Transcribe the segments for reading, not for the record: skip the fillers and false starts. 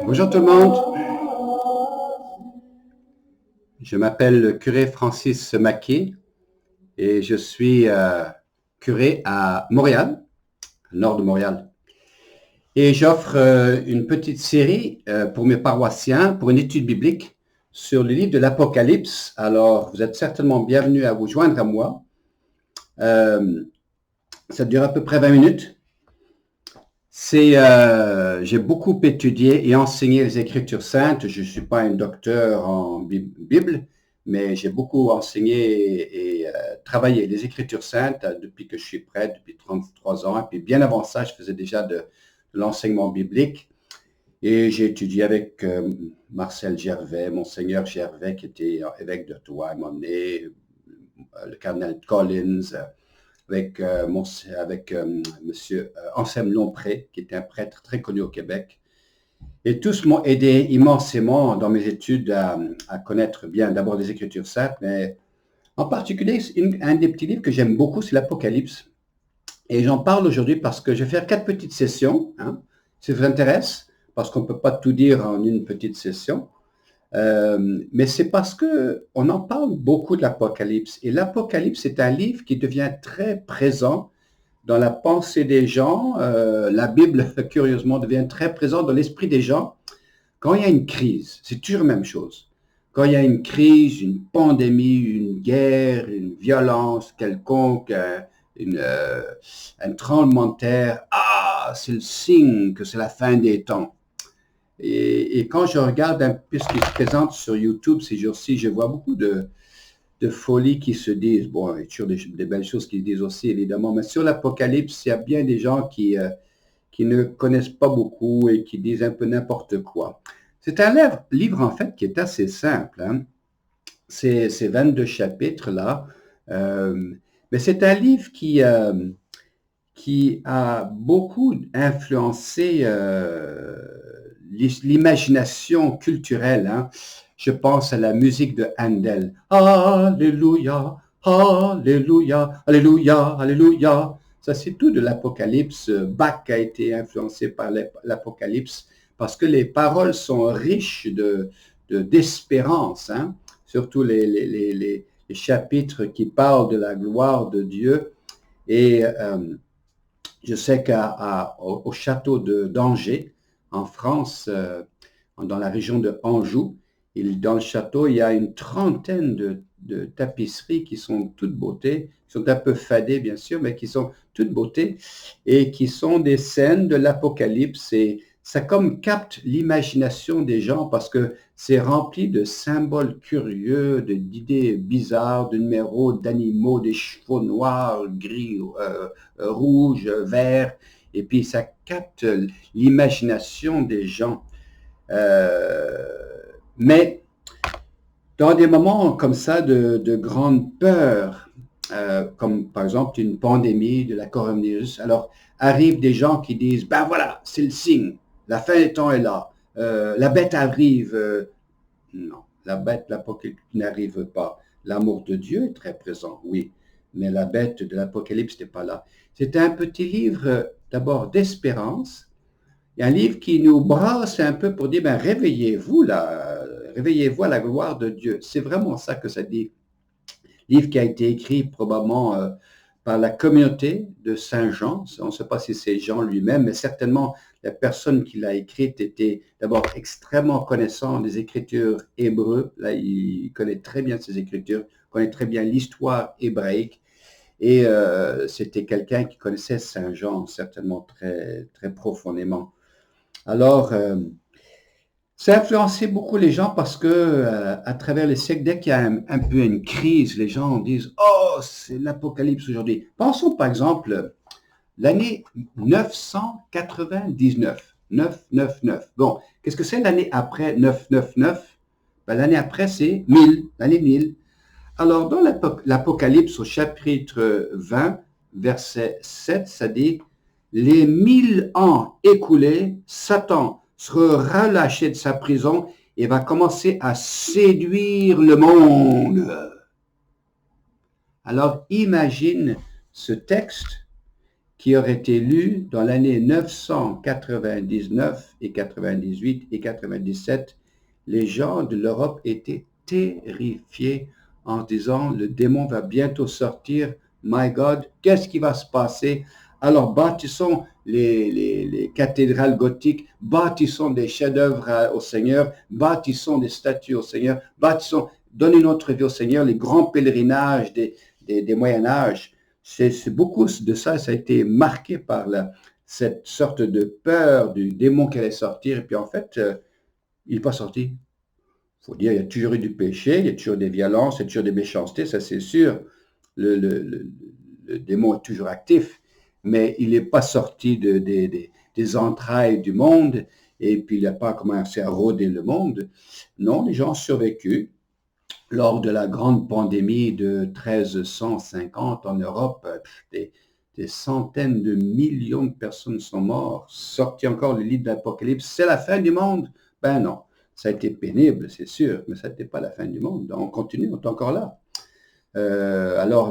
Bonjour tout le monde, je m'appelle le curé Francis Maquet et je suis curé à Montréal, au nord de Montréal. Et j'offre une petite série pour mes paroissiens, pour une étude biblique sur le livre de l'Apocalypse. Alors, vous êtes certainement bienvenus à vous joindre à moi. Ça dure à peu près 20 minutes. J'ai beaucoup étudié et enseigné les Écritures saintes. Je ne suis pas un docteur en Bible, mais j'ai beaucoup enseigné et travaillé les Écritures saintes depuis que je suis prêtre, depuis 33 ans. Et puis bien avant ça, je faisais déjà de l'enseignement biblique. Et j'ai étudié avec Marcel Gervais, Monseigneur Gervais, qui était évêque d'Ottawa à un moment donné, le cardinal Collins, avec monsieur Anselme Lompré, qui était un prêtre très connu au Québec. Et tous m'ont aidé immensément dans mes études à connaître bien d'abord les Écritures saintes, mais en particulier, un des petits livres que j'aime beaucoup, c'est l'Apocalypse. Et j'en parle aujourd'hui parce que je vais faire 4 petites sessions, si ça vous intéresse, parce qu'on ne peut pas tout dire en une petite session. Mais c'est parce qu'on en parle beaucoup de l'Apocalypse. Et l'Apocalypse est un livre qui devient très présent dans la pensée des gens. La Bible, curieusement, devient très présente dans l'esprit des gens. Quand il y a une crise, c'est toujours la même chose. Quand il y a une crise, une pandémie, une guerre, une violence quelconque, un tremblement de terre, c'est le signe que c'est la fin des temps. Et quand je regarde un peu ce qui se présente sur YouTube ces jours-ci, je vois beaucoup de folies qui se disent. Bon, il y a toujours des belles choses qui se disent aussi, évidemment, mais sur l'Apocalypse, il y a bien des gens qui ne connaissent pas beaucoup et qui disent un peu n'importe quoi. C'est un livre, en fait, qui est assez simple. Ces 22 chapitres-là. Mais c'est un livre qui a beaucoup influencé l'imagination culturelle. Je pense à la musique de Handel. Alléluia, Alléluia, Alléluia, Alléluia. Ça, c'est tout de l'Apocalypse. Bach a été influencé par l'Apocalypse parce que les paroles sont riches d'espérance. Surtout les chapitres qui parlent de la gloire de Dieu. Et je sais qu'au château d'Angers, en France, dans la région de Anjou, dans le château, il y a une trentaine de tapisseries qui sont toutes beauté, qui sont un peu fadées bien sûr, mais qui sont toutes beauté et qui sont des scènes de l'Apocalypse. Et ça comme capte l'imagination des gens parce que c'est rempli de symboles curieux, d'idées bizarres, de numéros d'animaux, des chevaux noirs, gris, rouges, verts, et puis ça capte l'imagination des gens. Mais dans des moments comme ça de grande peur, comme par exemple une pandémie de la coronavirus, alors arrivent des gens qui disent, ben voilà, c'est le signe, la fin des temps est là, la bête arrive. Non, la bête, l'Apocalypse n'arrive pas. L'amour de Dieu est très présent, oui, mais la bête de l'Apocalypse n'est pas là. C'est un petit livre d'abord d'espérance, et un livre qui nous brasse un peu pour dire, ben réveillez-vous là, réveillez-vous à la gloire de Dieu. C'est vraiment ça que ça dit. Livre qui a été écrit probablement par la communauté de Saint Jean. On ne sait pas si c'est Jean lui-même, mais certainement la personne qui l'a écrite était d'abord extrêmement connaissant des écritures hébreux. Là, il connaît très bien ces écritures, connaît très bien l'histoire hébraïque. Et c'était quelqu'un qui connaissait Saint Jean certainement très, très profondément. Alors, ça a influencé beaucoup les gens parce que à travers les siècles, dès qu'il y a un peu une crise, les gens disent « Oh, c'est l'Apocalypse aujourd'hui ». Pensons par exemple l'année 999, 999. Bon, qu'est-ce que c'est l'année après 999? Ben, l'année après, c'est 1000, l'année 1000. Alors, dans l'Apocalypse au chapitre 20, verset 7, ça dit « Les 1000 ans écoulés, Satan sera relâché de sa prison et va commencer à séduire le monde. » Alors, imagine ce texte qui aurait été lu dans l'année 999 et 98 et 97. Les gens de l'Europe étaient terrifiés en disant, le démon va bientôt sortir. My God, qu'est-ce qui va se passer? Alors bâtissons les cathédrales gothiques, bâtissons des chefs-d'œuvre au Seigneur, bâtissons des statues au Seigneur, bâtissons, donnez notre vie au Seigneur, les grands pèlerinages des Moyen-Âge. C'est beaucoup de ça, ça a été marqué par cette sorte de peur du démon qui allait sortir. Et puis en fait, il n'est pas sorti. Il faut dire, il y a toujours eu du péché, il y a toujours des violences, il y a toujours des méchancetés, ça c'est sûr. Le démon est toujours actif, mais il n'est pas sorti des entrailles du monde, et puis il n'a pas commencé à rôder le monde. Non, les gens ont survécu. Lors de la grande pandémie de 1350 en Europe, des centaines de millions de personnes sont mortes. Sorti encore le livre de l'Apocalypse, c'est la fin du monde? Ben non, ça a été pénible, c'est sûr, mais ça n'était pas la fin du monde. On continue, on est encore là. Alors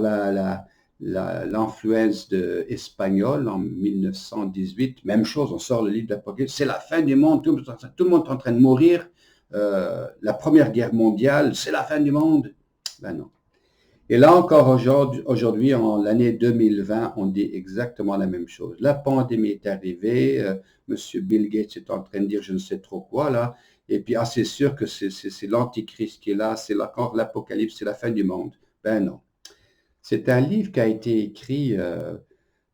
l'influence espagnole en 1918, même chose, on sort le livre de l'Apocalypse, c'est la fin du monde, tout le monde est en train de mourir. La Première Guerre mondiale, c'est la fin du monde. Ben non. Et là encore aujourd'hui, en l'année 2020, on dit exactement la même chose. La pandémie est arrivée, Monsieur Bill Gates est en train de dire je ne sais trop quoi là, et puis c'est sûr que c'est l'Antichrist qui est là, c'est encore l'Apocalypse, c'est la fin du monde. Ben non. C'est un livre qui a été écrit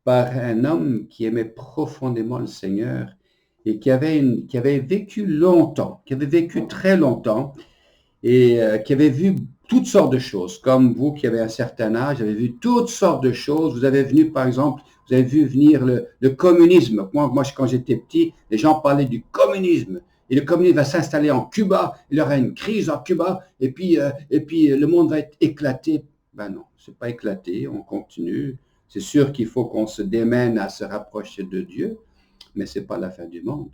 par un homme qui aimait profondément le Seigneur et qui avait vécu longtemps, qui avait vécu très longtemps et qui avait vu toutes sortes de choses. Comme vous qui avez un certain âge, avez vu toutes sortes de choses. Vous avez vu, par exemple, vous avez vu venir le communisme. Moi, quand j'étais petit, les gens parlaient du communisme. Et le communisme va s'installer en Cuba, il y aura une crise en Cuba, et puis le monde va être éclaté. Ben non, c'est pas éclaté, on continue. C'est sûr qu'il faut qu'on se démène à se rapprocher de Dieu, mais c'est pas la fin du monde.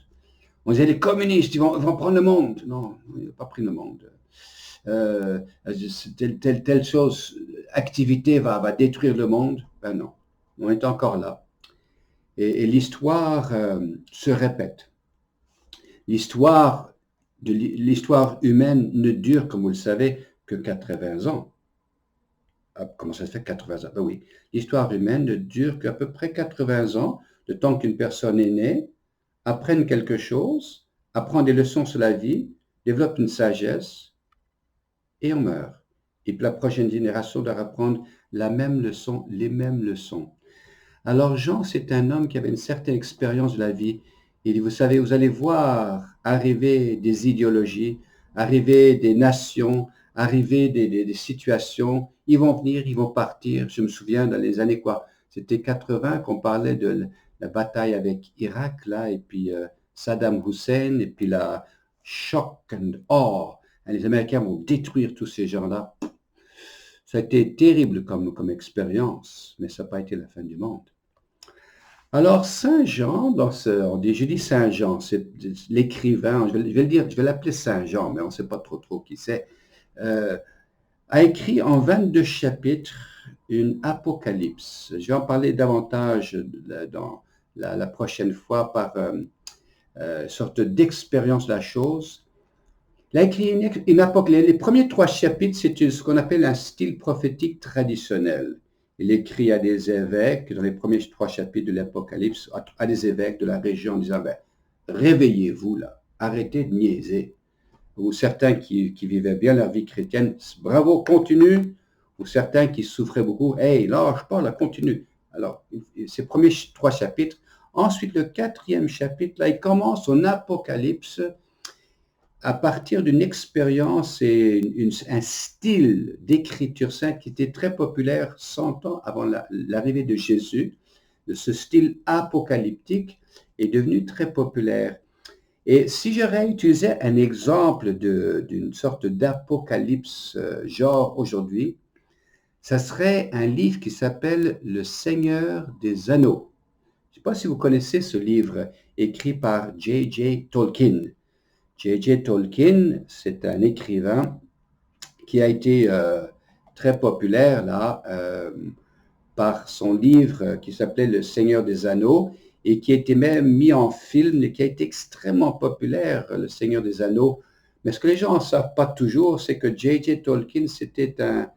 On disait les communistes, ils vont prendre le monde. Non, ils n'ont pas pris le monde. Telle chose, activité va détruire le monde. Ben non, on est encore là. Et l'histoire se répète. L'histoire humaine ne dure, comme vous le savez, que 80 ans. Comment ça se fait 80 ans? Ben oui, l'histoire humaine ne dure qu'à peu près 80 ans, le temps qu'une personne est née, apprenne quelque chose, apprend des leçons sur la vie, développe une sagesse, et on meurt. Et puis la prochaine génération doit apprendre la même leçon, les mêmes leçons. Alors Jean, c'est un homme qui avait une certaine expérience de la vie. Il dit, vous savez, vous allez voir arriver des idéologies, arriver des nations, arriver des situations. Ils vont venir, ils vont partir. Je me souviens dans les années c'était 80 qu'on parlait de la bataille avec Irak, là, et puis Saddam Hussein, et puis la shock and awe. Les Américains vont détruire tous ces gens-là. Ça a été terrible comme expérience, mais ça n'a pas été la fin du monde. Alors, Saint Jean, je dis Saint Jean, c'est l'écrivain, je vais l'appeler Saint Jean, mais on ne sait pas trop qui c'est, a écrit en 22 chapitres une apocalypse. Je vais en parler davantage dans la prochaine fois par sorte d'expérience de la chose. Il a écrit une apocalypse. Les premiers 3 chapitres, c'est ce qu'on appelle un style prophétique traditionnel. Il écrit à des évêques, dans les premiers 3 chapitres de l'Apocalypse, à des évêques de la région, en disant, réveillez-vous là, arrêtez de niaiser. Ou certains qui vivaient bien leur vie chrétienne, bravo, continue. Ou certains qui souffraient beaucoup, hey, lâche pas, là, continue. Alors, ces premiers 3 chapitres. Ensuite, le 4e chapitre, là, il commence son Apocalypse à partir d'une expérience et un style d'écriture sainte qui était très populaire 100 ans avant l'arrivée de Jésus. Ce style apocalyptique est devenu très populaire. Et si j'aurais utilisé un exemple d'une sorte d'apocalypse genre aujourd'hui, ça serait un livre qui s'appelle Le Seigneur des Anneaux. Je ne sais pas si vous connaissez ce livre écrit par J.J. Tolkien. J.J. Tolkien, c'est un écrivain qui a été très populaire là, par son livre qui s'appelait Le Seigneur des Anneaux et qui a été même mis en film et qui a été extrêmement populaire, Le Seigneur des Anneaux. Mais ce que les gens ne savent pas toujours, c'est que J.J. Tolkien, c'était un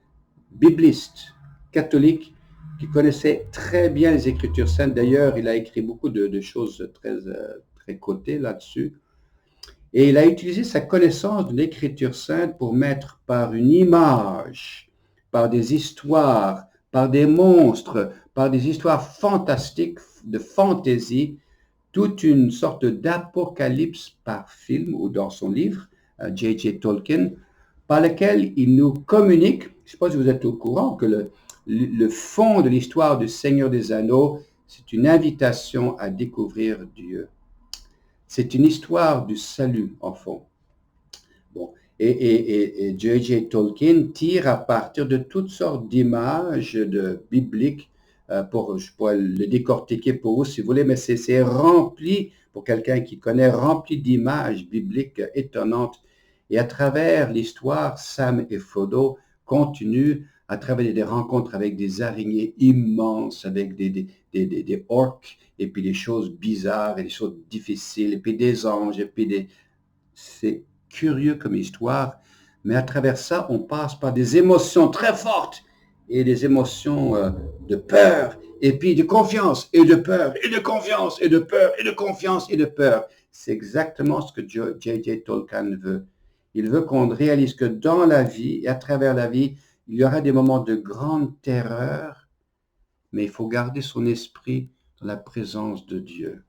bibliste catholique qui connaissait très bien les Écritures saintes. D'ailleurs, il a écrit beaucoup de choses très cotées là-dessus. Et il a utilisé sa connaissance de l'Écriture sainte pour mettre par une image, par des histoires, par des monstres, par des histoires fantastiques, de fantaisie, toute une sorte d'apocalypse par film ou dans son livre, J.J. Tolkien, par lequel il nous communique, je ne sais pas si vous êtes au courant, que le fond de l'histoire du Seigneur des Anneaux, c'est une invitation à découvrir Dieu. C'est une histoire du salut, en fond. Bon. Et J.J. Tolkien tire à partir de toutes sortes d'images bibliques, je pourrais le décortiquer pour vous si vous voulez, mais c'est rempli, pour quelqu'un qui connaît, rempli d'images bibliques étonnantes. Et à travers l'histoire, Sam et Frodo continuent à travers des rencontres avec des araignées immenses, avec des orques, et puis des choses bizarres, et des choses difficiles, et puis des anges, et puis c'est curieux comme histoire, mais à travers ça, on passe par des émotions très fortes, et des émotions de peur, et puis de confiance, et de peur, et de confiance, et de peur, et de confiance, et de peur. C'est exactement ce que J.J. Tolkien veut. Il veut qu'on réalise que dans la vie, et à travers la vie, il y aura des moments de grande terreur, mais il faut garder son esprit dans la présence de Dieu.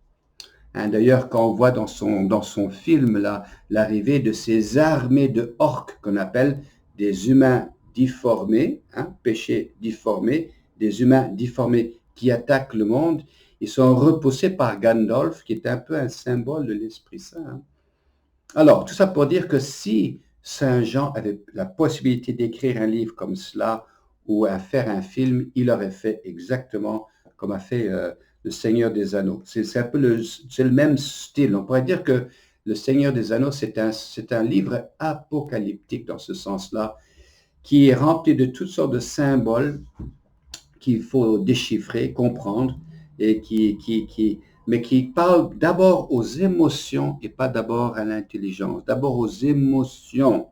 Hein, d'ailleurs, quand on voit dans son film l'arrivée de ces armées de orques qu'on appelle des humains difformés, péchés difformés, des humains difformés qui attaquent le monde, ils sont repoussés par Gandalf, qui est un peu un symbole de l'Esprit Saint. Alors, tout ça pour dire que si Saint Jean avait la possibilité d'écrire un livre comme cela ou à faire un film, il aurait fait exactement comme a fait Le Seigneur des Anneaux. C'est un peu le même style. On pourrait dire que Le Seigneur des Anneaux, c'est un livre apocalyptique dans ce sens-là, qui est rempli de toutes sortes de symboles qu'il faut déchiffrer, comprendre, et mais qui parle d'abord aux émotions et pas d'abord à l'intelligence. D'abord aux émotions.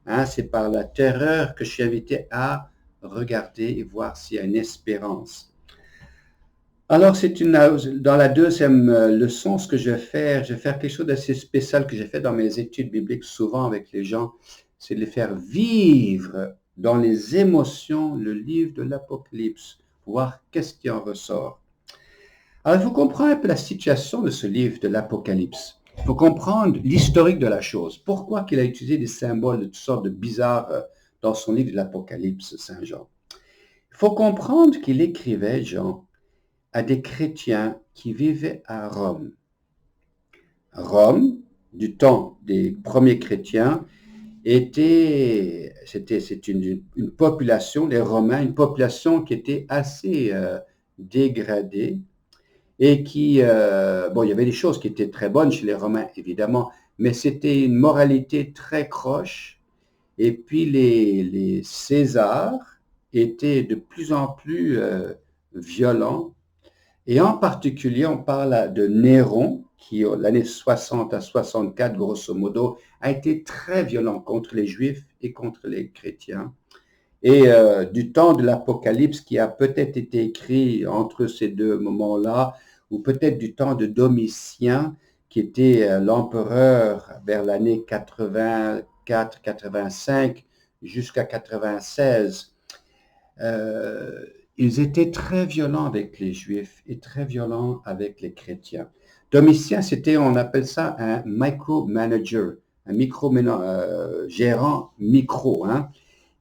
Hein, c'est par la terreur que je suis invité à regarder et voir s'il y a une espérance. Alors, dans la deuxième leçon, ce que je vais faire quelque chose d'assez spécial que j'ai fait dans mes études bibliques souvent avec les gens, c'est de les faire vivre dans les émotions le livre de l'Apocalypse, voir qu'est-ce qui en ressort. Alors, il faut comprendre un peu la situation de ce livre de l'Apocalypse. Il faut comprendre l'historique de la chose. Pourquoi qu'il a utilisé des symboles de toutes sortes de bizarres dans son livre de l'Apocalypse, Saint Jean. Il faut comprendre qu'il écrivait, Jean, à des chrétiens qui vivaient à Rome. Rome, du temps des premiers chrétiens, c'était une population, les Romains, une population qui était assez dégradée et qui, il y avait des choses qui étaient très bonnes chez les Romains, évidemment, mais c'était une moralité très croche. Et puis les Césars étaient de plus en plus violents. Et en particulier, on parle de Néron, qui, l'année 60 à 64, grosso modo, a été très violent contre les Juifs et contre les chrétiens. Et du temps de l'Apocalypse, qui a peut-être été écrit entre ces deux moments-là, ou peut-être du temps de Domitien, qui était l'empereur vers l'année 84-85 jusqu'à 96, ils étaient très violents avec les Juifs et très violents avec les chrétiens. Domitien, on appelle ça un micromanager, un gérant micro. Hein?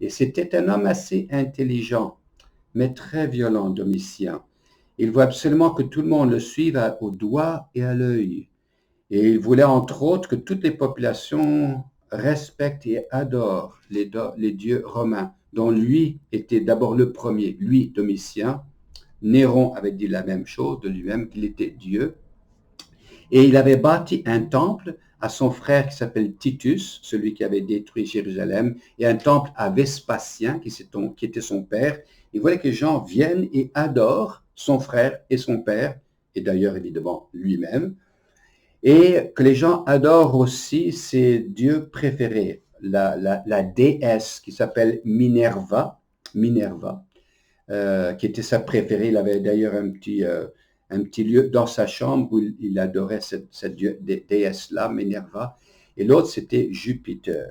Et c'était un homme assez intelligent, mais très violent, Domitien. Il voulait absolument que tout le monde le suive au doigt et à l'œil. Et il voulait entre autres que toutes les populations respectent et adorent les dieux romains, dont lui était d'abord le premier, lui, Domitien. Néron avait dit la même chose de lui-même, qu'il était Dieu. Et il avait bâti un temple à son frère qui s'appelle Titus, celui qui avait détruit Jérusalem, et un temple à Vespasien, qui était son père. Il voulait que les gens viennent et adorent son frère et son père, et d'ailleurs évidemment lui-même, et que les gens adorent aussi ses dieux préférés, la déesse qui s'appelle Minerva, qui était sa préférée. Il avait d'ailleurs un petit lieu dans sa chambre où il adorait cette déesse-là, Minerva. Et l'autre, c'était Jupiter.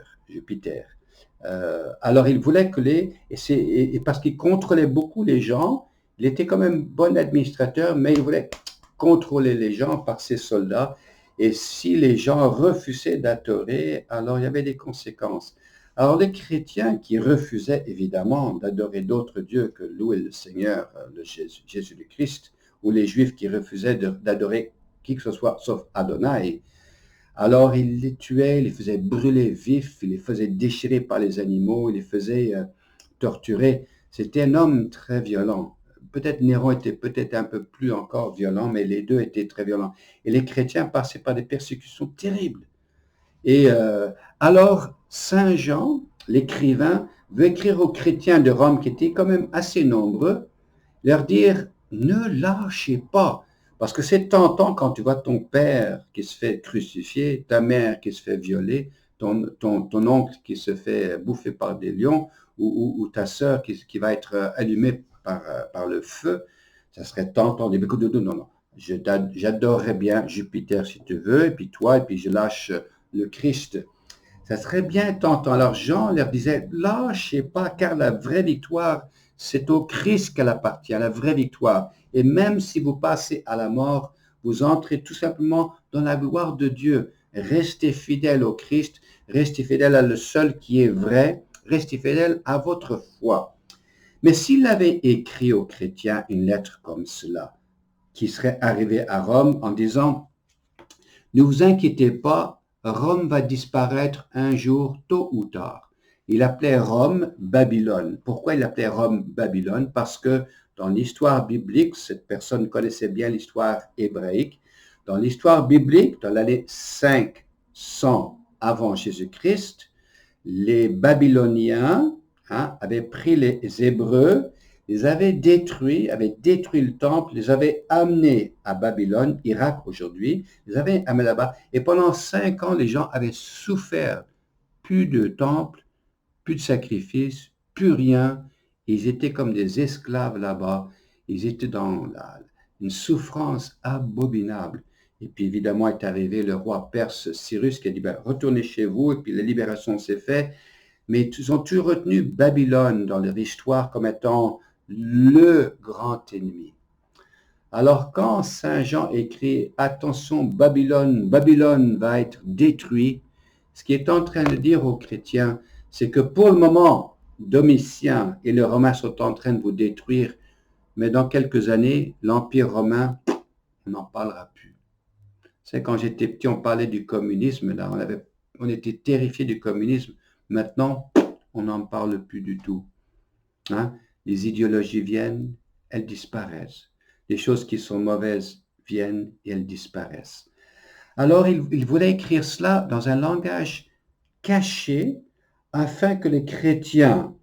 Alors, il voulait que et parce qu'il contrôlait beaucoup les gens, il était quand même bon administrateur, mais il voulait contrôler les gens par ses soldats. Et si les gens refusaient d'adorer, alors il y avait des conséquences. Alors les chrétiens qui refusaient évidemment d'adorer d'autres dieux que louer le Seigneur, le Jésus le Christ, ou les Juifs qui refusaient d'adorer qui que ce soit sauf Adonai, alors ils les tuaient, ils les faisaient brûler vifs, ils les faisaient déchirer par les animaux, ils les faisaient torturer. C'était un homme très violent. Peut-être Néron était peut-être un peu plus encore violent, mais les deux étaient très violents. Et les chrétiens passaient par des persécutions terribles. Et alors, Saint Jean, l'écrivain, veut écrire aux chrétiens de Rome, qui étaient quand même assez nombreux, leur dire, ne lâchez pas. Parce que c'est tentant quand tu vois ton père qui se fait crucifier, ta mère qui se fait violer, ton oncle qui se fait bouffer par des lions, ou ta sœur qui va être allumée par le feu. Ça serait tentant de dire, écoute, non, non, j'adorerais bien Jupiter si tu veux, et puis toi, et puis je lâche le Christ. Ça serait bien tentant. Alors Jean leur disait, lâchez pas, car la vraie victoire, c'est au Christ qu'elle appartient, la vraie victoire. Et même si vous passez à la mort, vous entrez tout simplement dans la gloire de Dieu. Restez fidèles au Christ, restez fidèles à le seul qui est vrai, restez fidèles à votre foi. Mais s'il avait écrit aux chrétiens une lettre comme cela, qui serait arrivée à Rome en disant, ne vous inquiétez pas, Rome va disparaître un jour, tôt ou tard. Il appelait Rome Babylone. Pourquoi il appelait Rome Babylone? Parce que dans l'histoire biblique, cette personne connaissait bien l'histoire hébraïque. Dans l'histoire biblique, dans l'année 500 avant Jésus-Christ, les Babyloniens avaient pris les Hébreux, les avaient détruit le temple, les avaient amenés à Babylone, Irak aujourd'hui, les avaient amenés là-bas. Et pendant 5 ans, les gens avaient souffert. Plus de temple, plus de sacrifices, plus rien. Ils étaient comme des esclaves là-bas. Ils étaient dans une souffrance abominable. Et puis évidemment est arrivé le roi perse Cyrus qui a dit, retournez chez vous, et puis la libération s'est faite. Mais ils ont toujours retenu Babylone dans leur histoire comme étant le grand ennemi. Alors quand Saint Jean écrit « Attention, Babylone, Babylone va être détruit », ce qu'il est en train de dire aux chrétiens, c'est que pour le moment, Domitien et les Romains sont en train de vous détruire, mais dans quelques années, l'Empire romain, on n'en parlera plus. C'est quand j'étais petit, on parlait du communisme, là, on était terrifiés du communisme. Maintenant, on n'en parle plus du tout. Les idéologies viennent, elles disparaissent. Les choses qui sont mauvaises viennent et elles disparaissent. Alors, il voulait écrire cela dans un langage caché afin que les chrétiens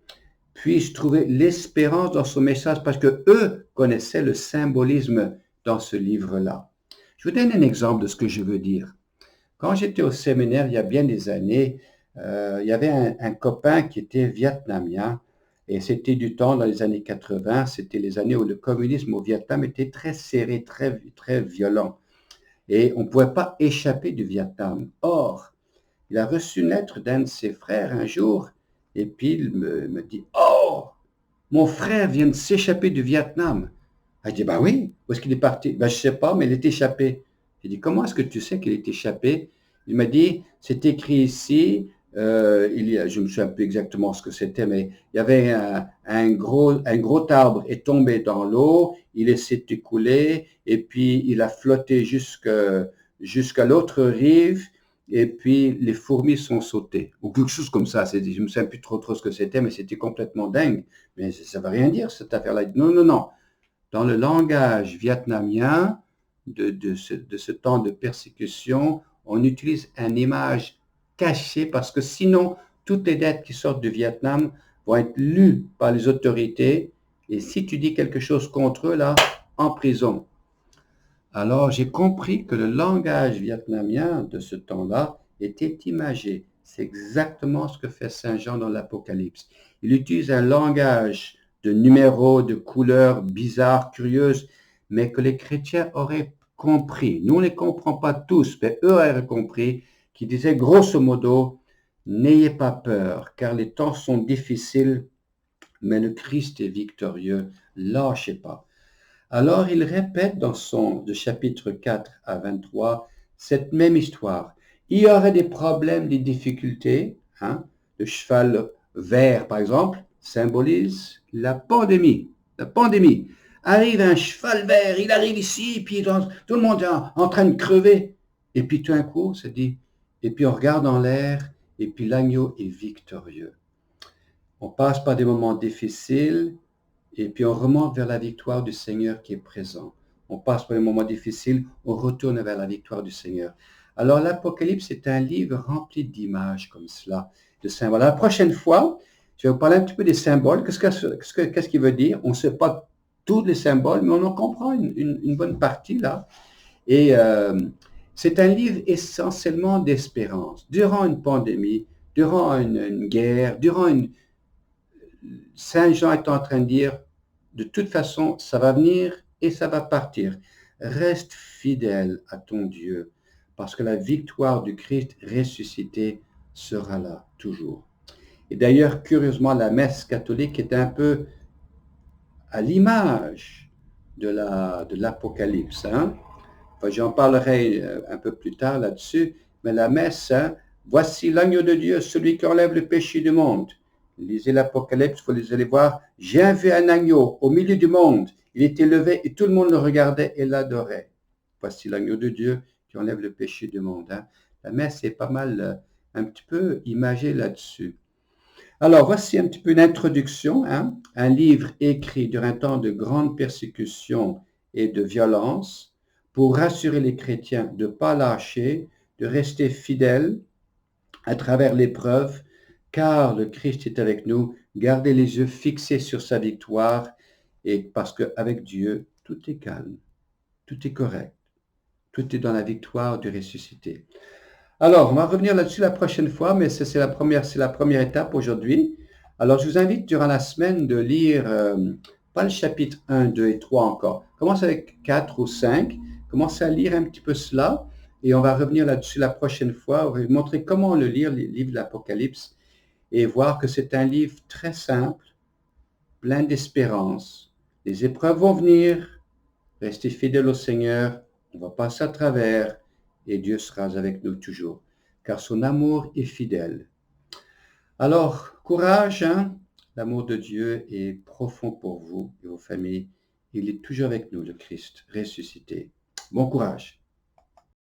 puissent trouver l'espérance dans son message parce que eux connaissaient le symbolisme dans ce livre-là. Je vous donne un exemple de ce que je veux dire. Quand j'étais au séminaire, il y a bien des années, il y avait un copain qui était vietnamien et c'était du temps dans les années 80, c'était les années où le communisme au Vietnam était très serré, très, très violent et on ne pouvait pas échapper du Vietnam. Or, il a reçu une lettre d'un de ses frères un jour et puis il me dit « Oh, mon frère vient de s'échapper du Vietnam ». Je dis « Ben oui, où est-ce qu'il est parti ?»« Ben je ne sais pas, mais il est échappé. » J'ai dit « Comment est-ce que tu sais qu'il est échappé ?» Il m'a dit « C'est écrit ici, je me souviens plus exactement ce que c'était, mais il y avait un gros arbre est tombé dans l'eau, il s'est écoulé et puis il a flotté jusqu'à l'autre rive et puis les fourmis sont sautées ou quelque chose comme ça. Je ne me souviens plus trop ce que c'était, mais c'était complètement dingue. Mais ça ne veut rien dire cette affaire-là. Non, non, non. Dans le langage vietnamien, de ce temps de persécution, on utilise une image cachée parce que sinon, toutes les dettes qui sortent du Vietnam vont être lues par les autorités et si tu dis quelque chose contre eux, là, en prison. Alors, j'ai compris que le langage vietnamien de ce temps-là était imagé. C'est exactement ce que fait Saint Jean dans l'Apocalypse. Il utilise un langage de numéros, de couleurs bizarres, curieuses, mais que les chrétiens auraient compris. Nous, on ne les comprend pas tous, mais eux auraient compris, qui disait grosso modo, n'ayez pas peur, car les temps sont difficiles, mais le Christ est victorieux, lâchez pas. Alors il répète de chapitre 4 à 23 cette même histoire. Il y aurait des problèmes, des difficultés. Le cheval vert, par exemple, symbolise la pandémie. La pandémie. Arrive un cheval vert, il arrive ici, puis tout le monde est en train de crever. Et puis tout d'un coup, ça dit, et puis on regarde en l'air, et puis l'agneau est victorieux. On passe par des moments difficiles, et puis on remonte vers la victoire du Seigneur qui est présent. On passe par un moment difficile, on retourne vers la victoire du Seigneur. Alors l'Apocalypse est un livre rempli d'images comme cela, de symboles. La prochaine fois, je vais vous parler un petit peu des symboles. Qu'est-ce qu'il veut dire? On ne sait pas tous les symboles, mais on en comprend une bonne partie là. Et c'est un livre essentiellement d'espérance. Durant une pandémie, durant une guerre, Saint Jean est en train de dire, de toute façon, ça va venir et ça va partir. Reste fidèle à ton Dieu, parce que la victoire du Christ ressuscité sera là, toujours. Et d'ailleurs, curieusement, la messe catholique est un peu à l'image de l'Apocalypse. Enfin, j'en parlerai un peu plus tard là-dessus, mais la messe, voici l'agneau de Dieu, celui qui enlève le péché du monde. Lisez l'Apocalypse, vous allez voir, j'ai vu un agneau au milieu du monde. Il était levé et tout le monde le regardait et l'adorait. Voici l'agneau de Dieu qui enlève le péché du monde. La messe est pas mal, un petit peu imagée là-dessus. Alors, voici un petit peu une introduction, un livre écrit durant un temps de grande persécution et de violence pour rassurer les chrétiens de ne pas lâcher, de rester fidèles à travers l'épreuve, car le Christ est avec nous. Gardez les yeux fixés sur sa victoire, et parce qu'avec Dieu, tout est calme, tout est correct, tout est dans la victoire du ressuscité. Alors, on va revenir là-dessus la prochaine fois, mais c'est la première étape aujourd'hui. Alors, je vous invite durant la semaine de lire, pas le chapitre 1, 2 et 3 encore. Commence avec 4 ou 5. Commencez à lire un petit peu cela et on va revenir là-dessus la prochaine fois. On va vous montrer comment le lire, les livres de l'Apocalypse, et voir que c'est un livre très simple, plein d'espérance. Les épreuves vont venir. Restez fidèles au Seigneur. On va passer à travers. Et Dieu sera avec nous toujours, car son amour est fidèle. Alors, courage, l'amour de Dieu est profond pour vous et vos familles. Il est toujours avec nous, le Christ ressuscité. Bon courage.